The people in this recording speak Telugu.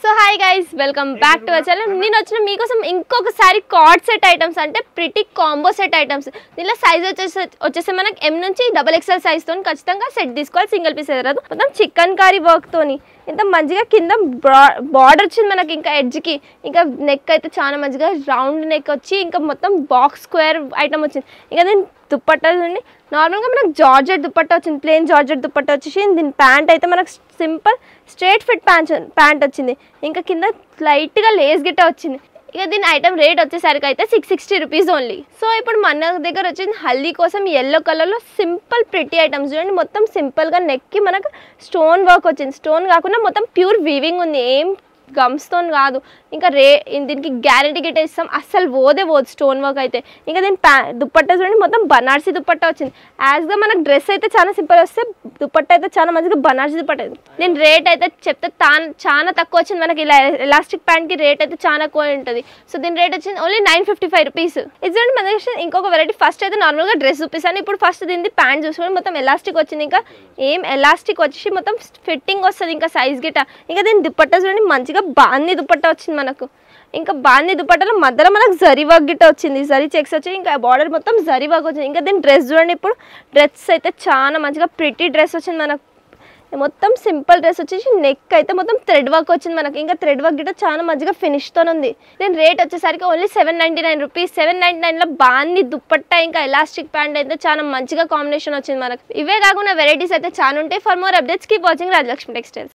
So hi guys, welcome back to our channel. నేను వచ్చిన మీకోసం ఇంకొకసారి కార్డ్ సెట్ ఐటమ్స్, అంటే ప్రిటీ కాంబో సెట్ ఐటమ్స్. దీనిలో సైజ్ వచ్చేసి మనకి M నుంచి XXL సైజ్తో ఖచ్చితంగా సెట్ తీసుకోవాలి. సింగిల్ పీస్ ఎదరదు. మొత్తం చికెన్ కర్రీ వర్క్తోని ఇంత మంచిగా కింద బార్డర్ వచ్చింది మనకి, ఇంకా ఎడ్జ్కి, ఇంకా నెక్ అయితే చాలా మంచిగా రౌండ్ నెక్ వచ్చి ఇంకా మొత్తం బాక్స్ స్క్వేర్ ఐటమ్ వచ్చింది. ఇంకా దీని దుప్పట్టా చూడండి, నార్మల్గా మనకు జార్జెట్ దుప్పట్టా వచ్చింది, ప్లెయిన్ జార్జెట్ దుప్పట్టా వచ్చేసి దీని ప్యాంట్ అయితే మనకు సింపుల్ స్ట్రైట్ ఫిట్ ప్యాంట్ వచ్చింది. ఇంకా కింద లైట్గా లేస్ గిట్ట వచ్చింది. ఇక దీని ఐటమ్ రేట్ వచ్చేసరికి అయితే 660 రూపీస్ ఓన్లీ. సో ఇప్పుడు మన దగ్గర వచ్చింది హల్దీ కోసం ఎల్లో కలర్లో సింపుల్ ప్రిటీ ఐటమ్స్ చూడండి. మొత్తం సింపుల్గా నెక్కి మనకు స్టోన్ వర్క్ వచ్చింది. స్టోన్ కాకుండా మొత్తం ప్యూర్ వీవింగ్ ఉంది, ఏం గమ్స్తో కాదు. ఇంకా దీనికి గ్యారంటీ గిట్ట ఇస్తాం, అస్సలు పోదు స్టోన్ వర్క్ అయితే. ఇంకా దీని దుప్పట్టా చూడండి, మొత్తం బనార్సీ దుప్పట్టా వచ్చింది. యాజ్గా మనకు డ్రెస్ అయితే చాలా సింపుల్ వస్తే, దుప్పట్టా అయితే చాలా మంచిగా బనార్సీ దుప్పట్టా. దీని రేట్ అయితే చెప్తే చాలా తక్కువ వచ్చింది మనకి. ఇలా ఎలాస్టిక్ ప్యాంట్కి రేట్ అయితే చాలా ఎక్కువ ఉంటుంది. సో దీని రేట్ వచ్చింది ఓన్లీ 955 రూపీస్. ఇది చూడండి మన దగ్గర ఇంకొక వెరైటీ. ఫస్ట్ అయితే నార్మల్గా డ్రెస్ చూపిస్తాను, ఇప్పుడు ఫస్ట్ దీన్ని ప్యాంట్ చూసుకోండి. మొత్తం ఎలాస్టిక్ వచ్చింది, ఇంకా ఏం ఎలాస్టిక్ వచ్చేసి మొత్తం ఫిట్టింగ్ వస్తుంది, ఇంకా సైజ్ గిట్ట. ఇంకా దీని దుప్పట్టా చూడండి, మంచిగా బాందీ దుప్పట్టా వచ్చింది మనకు. ఇంకా బాందీ దుప్పట్టలో మధ్యలో మనకు జరీ వర్క్ గిట్ట వచ్చింది, జరీ చెక్స్ వచ్చి ఇంకా బార్డర్ మొత్తం జరీ వర్క్ వచ్చింది. ఇంకా దీని డ్రెస్ చూడండి, ఇప్పుడు డ్రెస్ అయితే చాలా మంచిగా ప్రిటీ డ్రెస్ వచ్చింది మనకు. మొత్తం సింపుల్ డ్రెస్ వచ్చేసి నెక్ అయితే మొత్తం థ్రెడ్ వర్క్ వచ్చింది మనకి. ఇంకా థ్రెడ్ వర్క్ గిట్ట చాలా మంచిగా ఫినిష్తో ఉంది. దీని రేట్ వచ్చేసరికి ఓన్లీ 799 రూపీస్. 799లో బాందీ దుప్పట్టా ఇంకా ఎలాస్టిక్ ప్యాంట్ అయితే చాలా మంచిగా కాంబినేషన్ వచ్చింది మనకు. ఇవే కాకుండా వెరైటీస్ అయితే చాలా ఉంటాయి. For more updates keep watching Rajalakshmi textiles.